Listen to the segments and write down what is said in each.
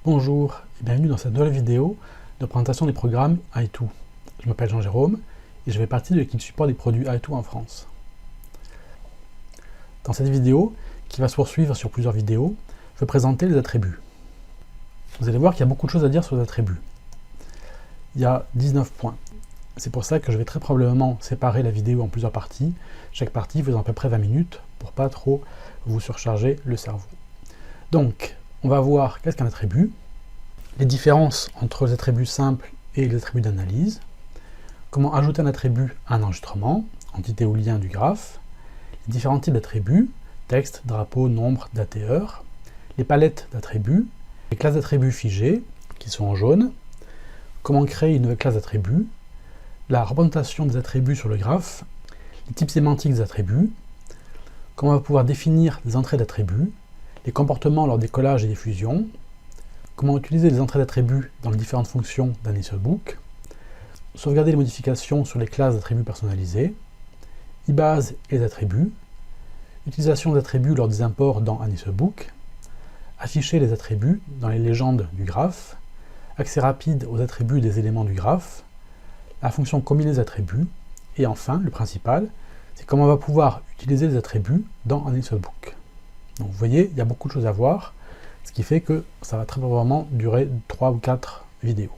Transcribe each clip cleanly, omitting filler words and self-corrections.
Bonjour et bienvenue dans cette nouvelle vidéo de présentation des programmes i2. Je m'appelle Jean-Jérôme et je fais partie de l'équipe support des produits i2 en France. Dans cette vidéo, qui va se poursuivre sur plusieurs vidéos, je vais présenter les attributs. Vous allez voir qu'il y a beaucoup de choses à dire sur les attributs. Il y a 19 points. C'est pour ça que je vais très probablement séparer la vidéo en plusieurs parties, chaque partie faisant à peu près 20 minutes, pour pas trop vous surcharger le cerveau. Donc, on va voir qu'est-ce qu'un attribut, les différences entre les attributs simples et les attributs d'analyse, comment ajouter un attribut à un enregistrement, entité ou lien du graphe, les différents types d'attributs, texte, drapeau, nombre, date et heure, les palettes d'attributs, les classes d'attributs figées, qui sont en jaune, comment créer une nouvelle classe d'attributs, la représentation des attributs sur le graphe, les types sémantiques des attributs, comment on va pouvoir définir des entrées d'attributs, les comportements lors des collages et des fusions, comment utiliser les entrées d'attributs dans les différentes fonctions d'un InitialBook, sauvegarder les modifications sur les classes d'attributs personnalisés, ibase et les attributs, utilisation des attributs lors des imports dans InitialBook, afficher les attributs dans les légendes du graphe, accès rapide aux attributs des éléments du graphe, la fonction combiner les attributs, et enfin, le principal, c'est comment on va pouvoir utiliser les attributs dans InitialBook. Donc vous voyez, il y a beaucoup de choses à voir, ce qui fait que ça va très probablement durer 3 ou 4 vidéos.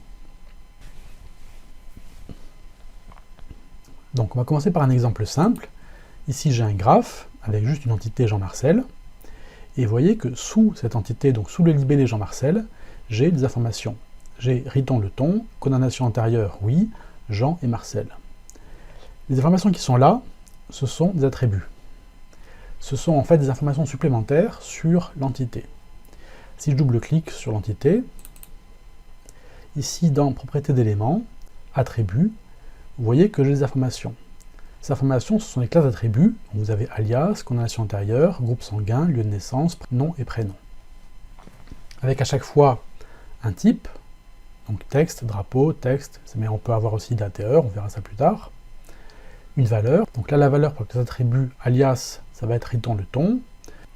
Donc on va commencer par un exemple simple. Ici j'ai un graphe avec juste une entité Jean-Marcel, et vous voyez que sous cette entité, donc sous le libellé Jean-Marcel, j'ai des informations. J'ai Riton le ton, condamnation antérieure, oui, Jean et Marcel. Les informations qui sont là, ce sont des attributs. Ce sont en fait des informations supplémentaires sur l'entité. Si je double-clique sur l'entité, ici dans Propriétés d'éléments, Attributs, vous voyez que j'ai des informations. Ces informations, ce sont les classes d'attributs. Vous avez alias, condamnation antérieure, groupe sanguin, lieu de naissance, nom et prénom. Avec à chaque fois un type, donc texte, drapeau, texte, mais on peut avoir aussi date et heure, on verra ça plus tard. Une valeur, donc là la valeur pour la classe d'attribut alias, ça va être Riton le ton.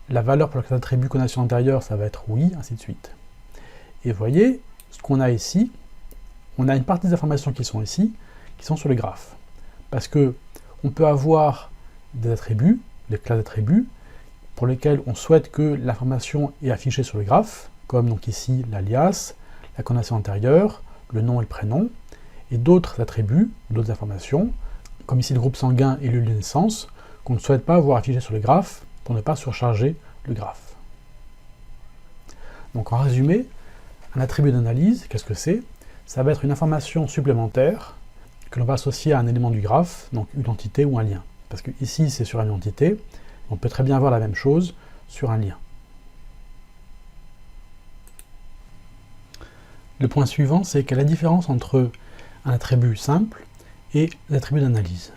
La valeur pour la classe d'attribut condamnation antérieure, ça va être oui, ainsi de suite. Et vous voyez, ce qu'on a ici, on a une partie des informations qui sont ici, qui sont sur le graphe. Parce que on peut avoir des attributs, des classes d'attributs, pour lesquels on souhaite que l'information est affichée sur le graphe, comme donc ici l'alias, la condamnation antérieure, le nom et le prénom, et d'autres attributs, d'autres informations, comme ici le groupe sanguin et le lieu de naissance, qu'on ne souhaite pas voir affiché sur le graphe pour ne pas surcharger le graphe. Donc en résumé, un attribut d'analyse, qu'est-ce que c'est? Ça va être une information supplémentaire que l'on va associer à un élément du graphe, donc une entité ou un lien. Parce que ici c'est sur une entité, on peut très bien avoir la même chose sur un lien. Le point suivant, c'est quelle est la différence entre un attribut simple et l'attribut d'analyse.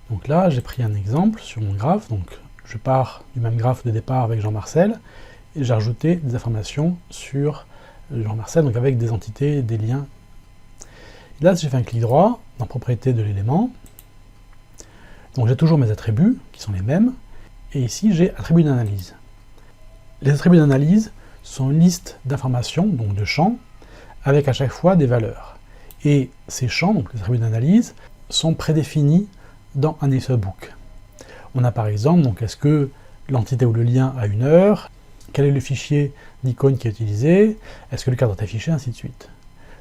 Donc là, j'ai pris un exemple sur mon graphe, donc je pars du même graphe de départ avec Jean-Marcel, et j'ai rajouté des informations sur Jean-Marcel, donc avec des entités, des liens. Et là, j'ai fait un clic droit dans Propriétés de l'élément, donc j'ai toujours mes attributs, qui sont les mêmes, et ici j'ai attributs d'analyse. Les attributs d'analyse sont une liste d'informations, donc de champs, avec à chaque fois des valeurs. Et ces champs, donc les attributs d'analyse, sont prédéfinis dans un InitialBook. On a par exemple, donc est-ce que l'entité ou le lien a une heure, quel est le fichier d'icône qui est utilisé, est-ce que le cadre est affiché, ainsi de suite.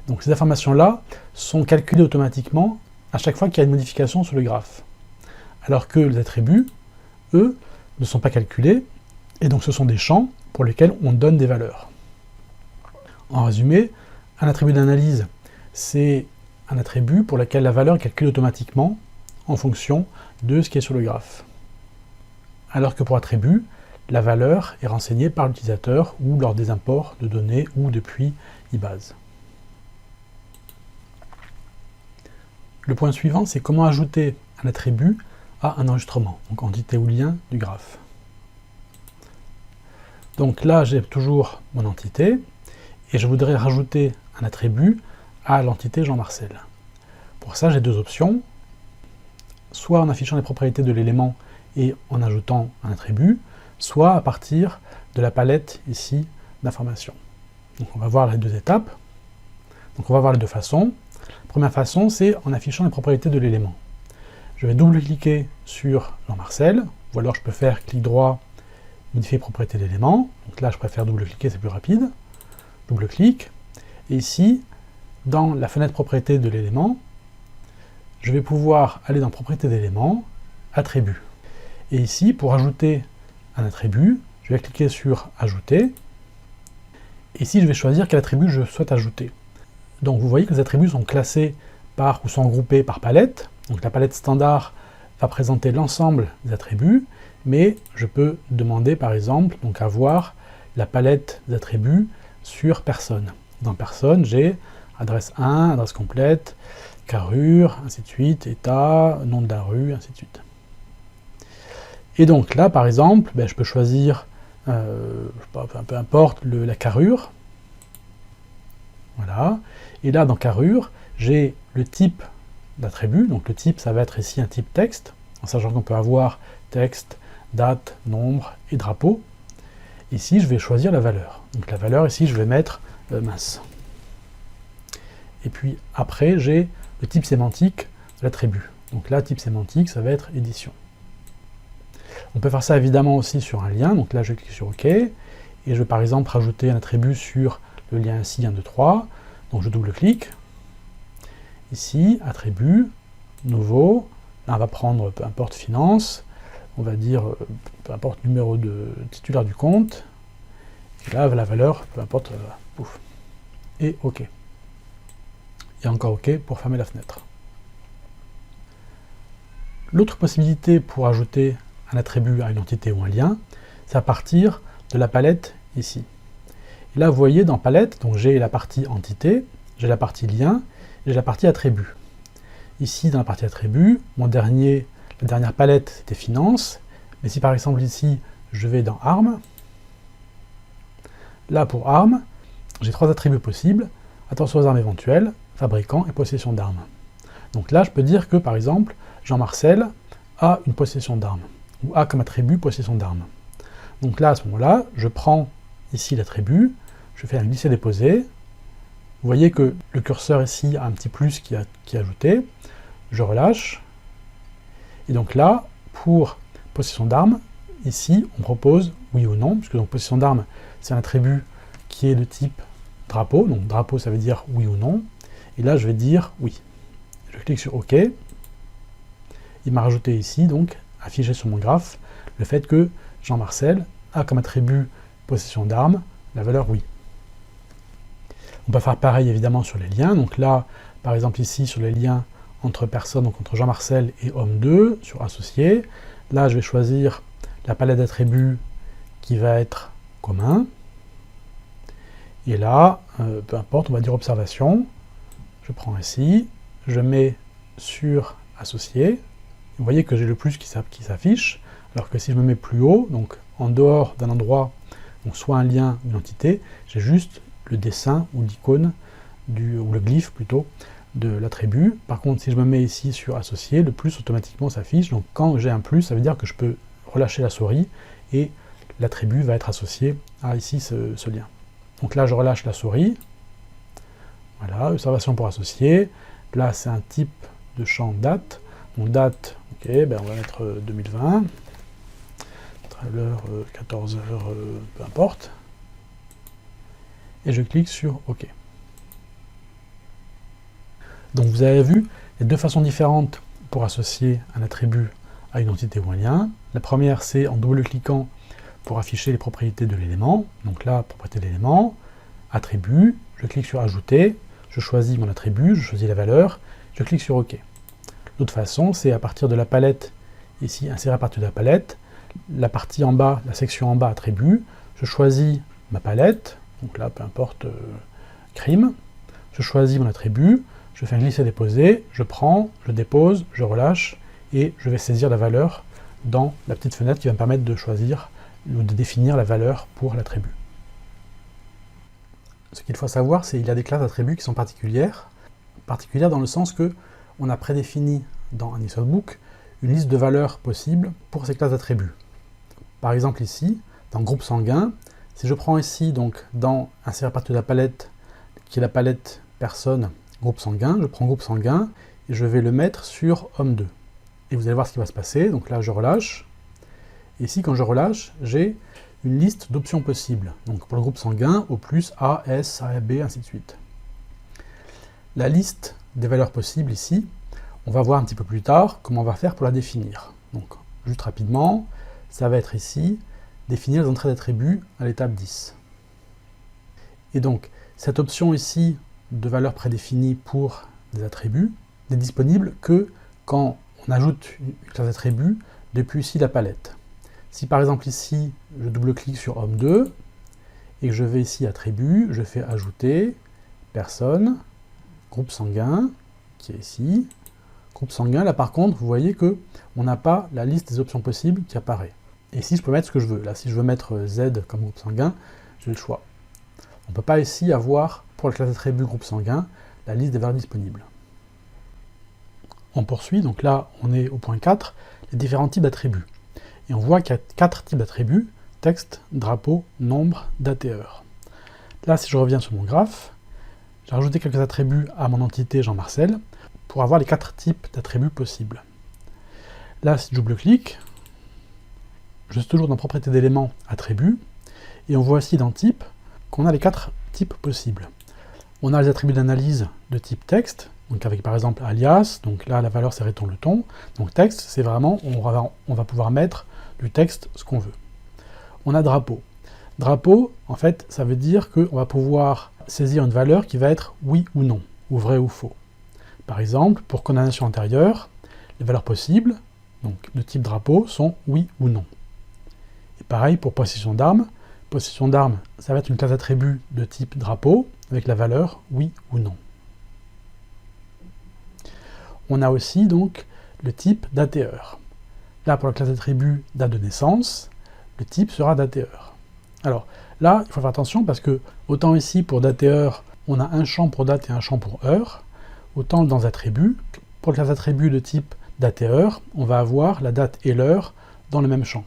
Donc ces informations-là sont calculées automatiquement à chaque fois qu'il y a une modification sur le graphe. Alors que les attributs, eux, ne sont pas calculés, et donc ce sont des champs pour lesquels on donne des valeurs. En résumé, un attribut d'analyse, c'est un attribut pour lequel la valeur est calculée automatiquement en fonction de ce qui est sur le graphe. Alors que pour attribut, la valeur est renseignée par l'utilisateur ou lors des imports de données ou depuis ibase. Le point suivant, c'est comment ajouter un attribut à un enregistrement, donc entité ou lien du graphe. Donc là, j'ai toujours mon entité, et je voudrais rajouter un attribut à l'entité Jean-Marcel. Pour ça, j'ai deux options. Soit en affichant les propriétés de l'élément et en ajoutant un attribut, soit à partir de la palette ici d'informations. Donc on va voir les deux étapes. Donc on va voir les deux façons. La première façon, c'est en affichant les propriétés de l'élément. Je vais double-cliquer sur Jean-Marcel, ou alors je peux faire clic droit, modifier propriété de l'élément. Donc là, je préfère double-cliquer, c'est plus rapide. Double-clic. Et ici, dans la fenêtre propriété de l'élément, je vais pouvoir aller dans propriété d'élément, attribut. Et ici, pour ajouter un attribut, je vais cliquer sur ajouter. Et ici, je vais choisir quel attribut je souhaite ajouter. Donc vous voyez que les attributs sont classés par ou sont groupés par palette. Donc la palette standard va présenter l'ensemble des attributs, mais je peux demander par exemple donc à voir la palette d'attributs sur personne. Dans personne, j'ai adresse 1, adresse complète, carrure, ainsi de suite, état, nom de la rue, ainsi de suite. Et donc là, par exemple, je peux choisir, peu importe, la carrure. Voilà. Et là, dans carrure, j'ai le type d'attribut. Donc le type, ça va être ici un type texte, en sachant qu'on peut avoir texte, date, nombre et drapeau. Ici, je vais choisir la valeur. Donc la valeur, ici, je vais mettre mince. Et puis après, j'ai le type sémantique de l'attribut. Donc là, type sémantique, ça va être édition. On peut faire ça évidemment aussi sur un lien. Donc là, je clique sur OK. Et je vais par exemple rajouter un attribut sur le lien ici, 1, 2, 3. Donc je double-clique. Ici, attribut, nouveau. Là, on va prendre peu importe finance. On va dire peu importe numéro de titulaire du compte. Et là, la valeur, peu importe, pouf. Et OK. Et encore OK pour fermer la fenêtre. L'autre possibilité pour ajouter un attribut à une entité ou un lien, c'est à partir de la palette ici. Et là, vous voyez dans palette, donc j'ai la partie entité, j'ai la partie lien, et j'ai la partie attribut. Ici, dans la partie attribut, la dernière palette, c'était finance, mais si par exemple ici, je vais dans armes, là pour armes, j'ai 3 attributs possibles, attention aux armes éventuelles, fabricant et possession d'armes. Donc là, je peux dire que par exemple, Jean-Marcel a une possession d'armes, ou a comme attribut possession d'armes. Donc là, à ce moment-là, je prends ici l'attribut, je fais un glisser-déposer. Vous voyez que le curseur ici a un petit plus qui est ajouté. Je relâche. Et donc là, pour possession d'armes, ici, on propose oui ou non, puisque donc possession d'armes, c'est un attribut qui est de type drapeau. Donc drapeau, ça veut dire oui ou non. Et là, je vais dire oui. Je clique sur OK. Il m'a rajouté ici, donc, affiché sur mon graphe, le fait que Jean-Marcel a comme attribut possession d'armes la valeur oui. On peut faire pareil évidemment sur les liens. Donc là, par exemple ici, sur les liens entre personnes, donc entre Jean-Marcel et homme 2, sur associé. Là, je vais choisir la palette d'attributs qui va être commun. Et là, peu importe, on va dire observation. Je prends ici, je mets sur associé. Vous voyez que j'ai le plus qui s'affiche, alors que si je me mets plus haut, donc en dehors d'un endroit, donc soit un lien, une entité, j'ai juste le dessin ou l'icône, ou le glyphe plutôt, de l'attribut. Par contre, si je me mets ici sur associé, le plus automatiquement s'affiche. Donc quand j'ai un plus, ça veut dire que je peux relâcher la souris et l'attribut va être associé à ici ce lien. Donc là, je relâche la souris. Voilà, observation pour associer. Là, c'est un type de champ date. Donc date, ok, on va mettre 2020. L'heure, 14h, peu importe. Et je clique sur OK. Donc vous avez vu les deux façons différentes pour associer un attribut à une entité ou un lien. La première, c'est en double-cliquant pour afficher les propriétés de l'élément. Donc là, propriété de l'élément, attribut, je clique sur Ajouter, je choisis mon attribut, je choisis la valeur, je clique sur OK. L'autre façon, c'est à partir de la palette, ici, insérer à partir de la palette, la partie en bas, la section en bas, attribut, je choisis ma palette, donc là, peu importe, crime, je choisis mon attribut, je fais un glisser-déposer, je prends, je dépose, je relâche, et je vais saisir la valeur dans la petite fenêtre qui va me permettre de choisir ou de définir la valeur pour l'attribut. Ce qu'il faut savoir, c'est qu'il y a des classes d'attributs qui sont particulières dans le sens que on a prédéfini dans un ISObook une liste de valeurs possibles pour ces classes d'attributs. Par exemple ici, dans groupe sanguin, Si je prends ici, donc, dans insérer à partir de la palette, qui est la palette personne, groupe sanguin, je prends groupe sanguin, et je vais le mettre sur homme 2. Et vous allez voir ce qui va se passer, donc là je relâche, et ici quand je relâche, j'ai une liste d'options possibles. Donc pour le groupe sanguin, O+, A, S, A, B, ainsi de suite. La liste des valeurs possibles ici, on va voir un petit peu plus tard comment on va faire pour la définir. Donc juste rapidement, ça va être ici, définir les entrées d'attributs à l'étape 10. Et donc, cette option ici de valeur prédéfinie pour des attributs n'est disponible que quand on ajoute une classe d'attributs depuis ici la palette. Si par exemple ici, je double-clique sur homme 2 et que je vais ici attributs, je fais ajouter, personne, groupe sanguin, qui est ici. Groupe sanguin, là par contre, vous voyez que on n'a pas la liste des options possibles qui apparaît. Et ici, je peux mettre ce que je veux. Là, si je veux mettre Z comme groupe sanguin, j'ai le choix. On ne peut pas ici avoir, pour la classe d'attribut groupe sanguin, la liste des valeurs disponibles. On poursuit, donc là, on est au point 4, les différents types d'attributs. Et on voit qu'il y a 4 types d'attributs, texte, drapeau, nombre, date et heure. Là, si je reviens sur mon graphe, j'ai rajouté quelques attributs à mon entité Jean-Marcel pour avoir les 4 types d'attributs possibles. Là, si je double-clique, je suis toujours dans propriété d'éléments attributs, et on voit ici dans type qu'on a les 4 types possibles. On a les attributs d'analyse de type texte, donc avec par exemple alias, donc là la valeur c'est répond le ton, donc texte c'est vraiment, on va pouvoir mettre du texte ce qu'on veut. On a drapeau. Drapeau, en fait, ça veut dire qu'on va pouvoir saisir une valeur qui va être oui ou non, ou vrai ou faux. Par exemple, pour condamnation antérieure, les valeurs possibles, donc de type drapeau, sont oui ou non. Et pareil pour possession d'armes, ça va être une classe d'attribut de type drapeau, avec la valeur oui ou non. On a aussi donc le type date et heure. Là, pour la classe d'attribut date de naissance, le type sera date et heure. Alors là, il faut faire attention parce que, autant ici pour date et heure, on a un champ pour date et un champ pour heure, autant dans les attributs, pour la classe d'attribut de type date et heure, on va avoir la date et l'heure dans le même champ.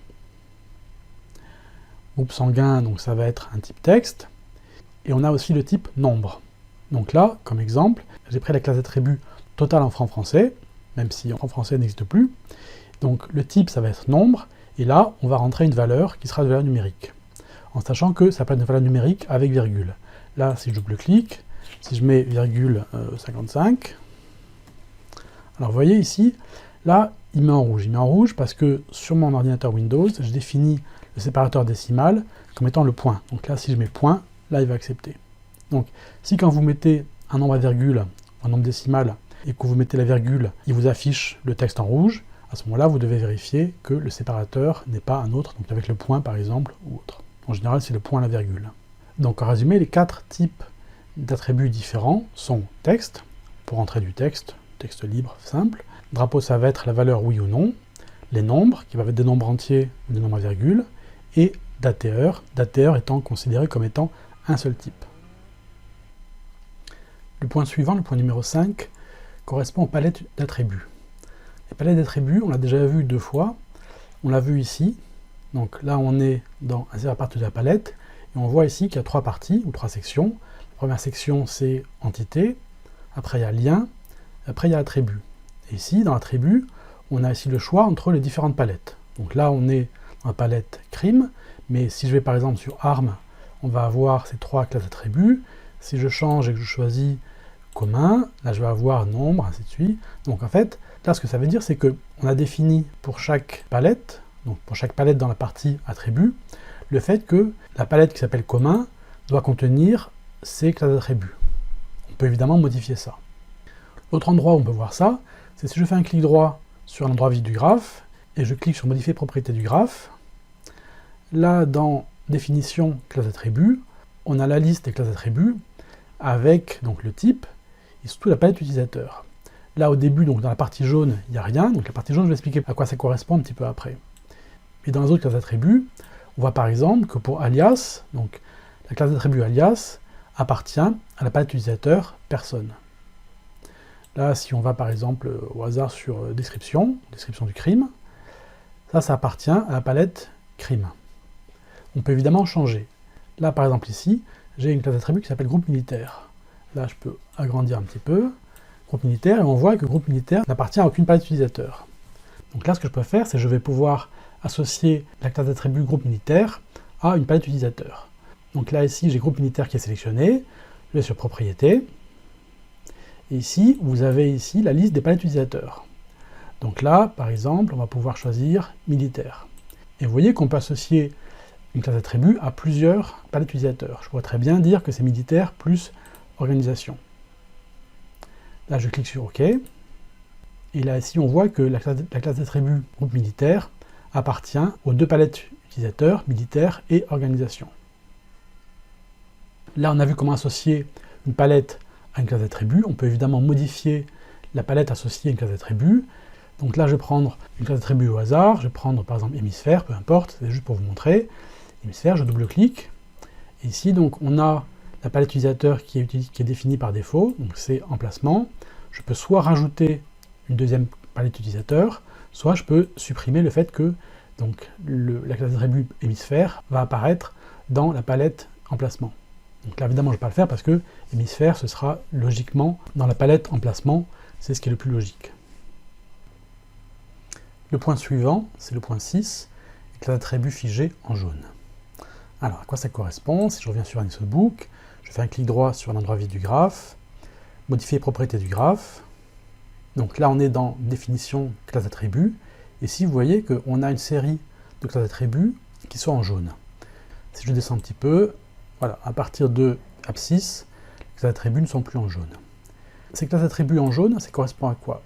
Groupe sanguin, donc ça va être un type texte, et on a aussi le type nombre. Donc là, comme exemple, j'ai pris la classe d'attribut total en franc français, même si en franc français n'existe plus. Donc le type, ça va être nombre, et là, on va rentrer une valeur qui sera de valeur numérique, en sachant que ça peut être une valeur numérique avec virgule. Là, si je double-clique, si je mets virgule 55, alors vous voyez ici, là, il met en rouge. Il met en rouge parce que sur mon ordinateur Windows, je définis le séparateur décimal comme étant le point. Donc là, si je mets point, là, il va accepter. Donc, si quand vous mettez un nombre à virgule, un nombre décimal, et que vous mettez la virgule, il vous affiche le texte en rouge, à ce moment-là, vous devez vérifier que le séparateur n'est pas un autre, donc avec le point, par exemple, ou autre. En général, c'est le point à la virgule. Donc, en résumé, les 4 types d'attributs différents sont texte, pour entrer du texte libre, simple. Drapeau, ça va être la valeur oui ou non. Les nombres, qui va être des nombres entiers ou des nombres à virgule. Et date et heure étant considéré comme étant un seul type. Le point suivant, le point numéro 5, correspond aux palettes d'attributs. Les palettes d'attributs, on l'a déjà vu 2 fois. On l'a vu ici. Donc là, on est dans insérer à partir de la palette. Et on voit ici qu'il y a 3 parties, ou 3 sections. La première section, c'est entité. Après, il y a lien. Après, il y a attribut. Et ici, dans attribut, on a ici le choix entre les différentes palettes. Donc là, on est dans la palette crime. Mais si je vais par exemple sur armes, on va avoir ces 3 classes d'attributs. Si je change et que je choisis commun, là je vais avoir nombre, ainsi de suite. Donc en fait, là ce que ça veut dire, c'est qu'on a défini pour chaque palette, donc pour chaque palette dans la partie attributs, le fait que la palette qui s'appelle commun doit contenir ces classes d'attributs. On peut évidemment modifier ça. L'autre endroit où on peut voir ça, c'est si je fais un clic droit sur un endroit vide du graphe, et je clique sur modifier propriété du graphe, là dans définition classe d'attributs, on a la liste des classes d'attributs avec donc le type et surtout la palette utilisateur. Là au début, donc dans la partie jaune, il n'y a rien, donc la partie jaune, je vais expliquer à quoi ça correspond un petit peu après. Et dans les autres classes d'attributs, on voit par exemple que pour alias, donc la classe d'attribut alias appartient à la palette utilisateur personne. Là, si on va par exemple au hasard sur description du crime, ça appartient à la palette crime. On peut évidemment changer. Là, par exemple, ici, j'ai une classe d'attribut qui s'appelle groupe militaire. Là, je peux agrandir un petit peu. Groupe militaire, et on voit que groupe militaire n'appartient à aucune palette utilisateur. Donc là, ce que je peux faire, c'est que je vais pouvoir associer la classe d'attribut groupe militaire à une palette utilisateur. Donc là, ici, j'ai groupe militaire qui est sélectionné. Je vais sur propriétés. Et ici, vous avez ici la liste des palettes utilisateurs. Donc là, par exemple, on va pouvoir choisir militaire. Et vous voyez qu'on peut associer une classe d'attribut à plusieurs palettes utilisateurs. Je pourrais très bien dire que c'est militaire plus organisation. Là, je clique sur OK. Et là, ici, on voit que la classe d'attribut groupe militaire appartient aux deux palettes utilisateurs, militaire et organisation. Là, on a vu comment associer une palette à une classe d'attribut. On peut évidemment modifier la palette associée à une classe d'attribut. Donc là, je vais prendre une classe d'attribut au hasard. Je vais prendre, par exemple, hémisphère, peu importe, c'est juste pour vous montrer. Hémisphère, je double-clique. Et ici, donc, on a la palette utilisateur qui est définie par défaut, donc c'est emplacement. Je peux soit rajouter une deuxième palette utilisateur, soit je peux supprimer le fait que donc, la classe d'attribut hémisphère va apparaître dans la palette emplacement. Donc là, évidemment, je ne vais pas le faire parce que hémisphère, ce sera logiquement dans la palette emplacement, c'est ce qui est le plus logique. Le point suivant, c'est le point 6, classe d'attribut figé en jaune. Alors, à quoi ça correspond? Si je reviens sur AnisoBook, je fais un clic droit sur l'endroit vide du graphe, modifier les propriétés du graphe. Donc là, on est dans définition classe d'attribut. Et ici, vous voyez qu'on a une série de classes d'attributs qui sont en jaune. Si je descends un petit peu, voilà, à partir de abscisse, les classes d'attributs ne sont plus en jaune. Ces classes d'attributs en jaune, ça correspond à quoi?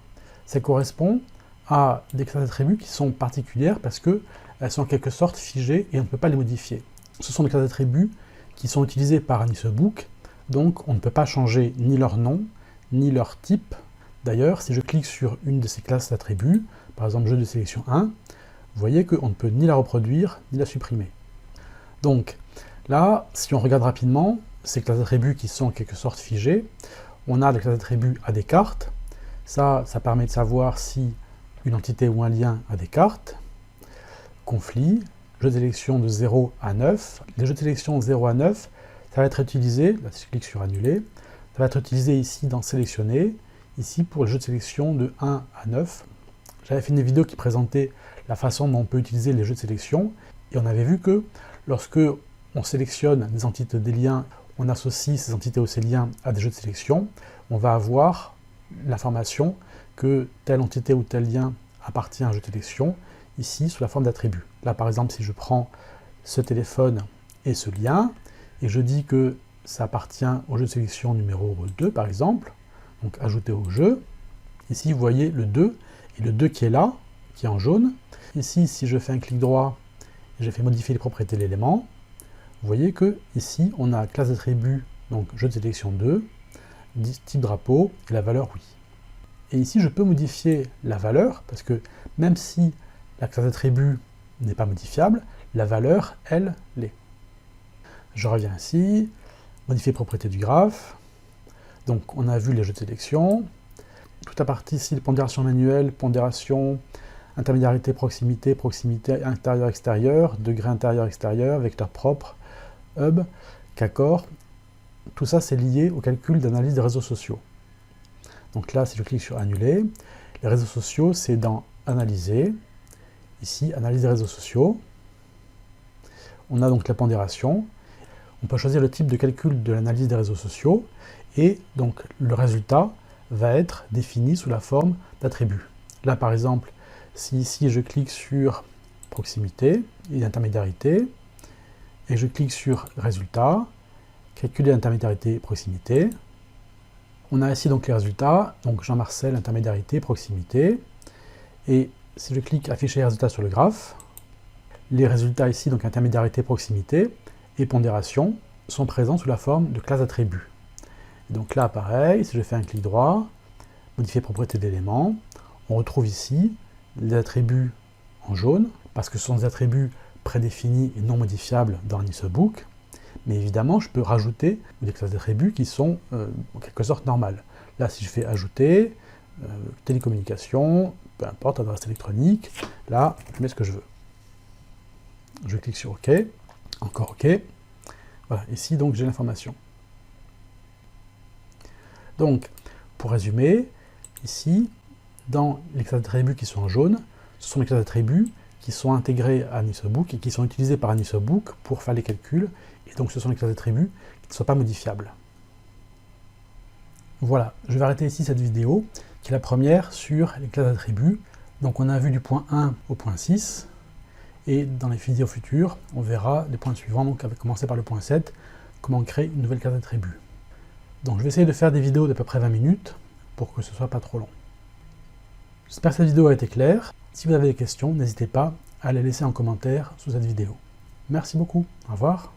Ça correspond à des classes d'attributs qui sont particulières parce qu'elles sont en quelque sorte figées et on ne peut pas les modifier. Ce sont des classes d'attributs qui sont utilisées par AnisoBook, donc on ne peut pas changer ni leur nom, ni leur type. D'ailleurs, si je clique sur une de ces classes d'attributs, par exemple jeu de sélection 1, vous voyez qu'on ne peut ni la reproduire, ni la supprimer. Donc là, si on regarde rapidement, ces classes d'attributs qui sont en quelque sorte figées, on a des classes d'attributs à des cartes. Ça permet de savoir si une entité ou un lien a des cartes. Conflit, jeu de sélection de 0 à 9. Les jeux de sélection de 0 à 9, ça va être utilisé, là si je clique sur annuler, ça va être utilisé ici dans sélectionner, ici pour le jeu de sélection de 1 à 9. J'avais fait une vidéo qui présentait la façon dont on peut utiliser les jeux de sélection, et on avait vu que lorsque on sélectionne des entités des liens, on associe ces entités ou ces liens à des jeux de sélection, on va avoir l'information que telle entité ou tel lien appartient à un jeu de sélection, ici sous la forme d'attribut. Là par exemple, si je prends ce téléphone et ce lien, et je dis que ça appartient au jeu de sélection numéro 2 par exemple, donc ajouter au jeu, ici vous voyez le 2, et le 2 qui est là, qui est en jaune. Ici, si je fais un clic droit, et je fais modifier les propriétés de l'élément, vous voyez que ici on a classe d'attribut, donc jeu de sélection 2, type drapeau, et la valeur oui. Et ici je peux modifier la valeur, parce que même si la classe d'attribut n'est pas modifiable, la valeur, elle, l'est. Je reviens ici, modifier les propriétés du graphe. Donc on a vu les jeux de sélection. Toute la partie ici, pondération manuelle, pondération, intermédiarité, proximité, proximité intérieur-extérieur, degré intérieur-extérieur, vecteur propre, hub, K-core. Tout ça, c'est lié au calcul d'analyse des réseaux sociaux. Donc là, si je clique sur annuler, les réseaux sociaux, c'est dans analyser. Ici, analyse des réseaux sociaux. On a donc la pondération. On peut choisir le type de calcul de l'analyse des réseaux sociaux. Et donc, le résultat va être défini sous la forme d'attributs. Là, par exemple, si ici je clique sur proximité et intermédiarité, et je clique sur résultat, calculer intermédiarité proximité, on a ici donc les résultats, donc Jean-Marcel, intermédiarité, proximité, et si je clique afficher les résultats sur le graphe, les résultats ici, donc intermédiarité, proximité et pondération, sont présents sous la forme de classe d'attributs. Donc là, pareil, si je fais un clic droit, modifier propriété d'éléments, on retrouve ici les attributs en jaune, parce que ce sont des attributs prédéfinis et non modifiables dans AnisoBook, mais évidemment, je peux rajouter des classes d'attributs qui sont en quelque sorte normales. Là, si je fais ajouter, télécommunication, peu importe, adresse électronique, là, je mets ce que je veux. Je clique sur OK, encore OK. Voilà, ici donc j'ai l'information. Donc, pour résumer, ici, dans les classes d'attributs qui sont en jaune, ce sont les classes d'attributs qui sont intégrées à AnisoBook et qui sont utilisées par AnisoBook pour faire les calculs, et donc ce sont les classes d'attributs qui ne sont pas modifiables. Voilà, je vais arrêter ici cette vidéo, qui est la première sur les classes d'attributs. Donc on a vu du point 1 au point 6, et dans les vidéos futures, on verra les points suivants, donc on va commencer par le point 7, comment créer une nouvelle classe d'attributs. Donc je vais essayer de faire des vidéos d'à peu près 20 minutes, pour que ce ne soit pas trop long. J'espère que cette vidéo a été claire. Si vous avez des questions, n'hésitez pas à les laisser en commentaire sous cette vidéo. Merci beaucoup, au revoir.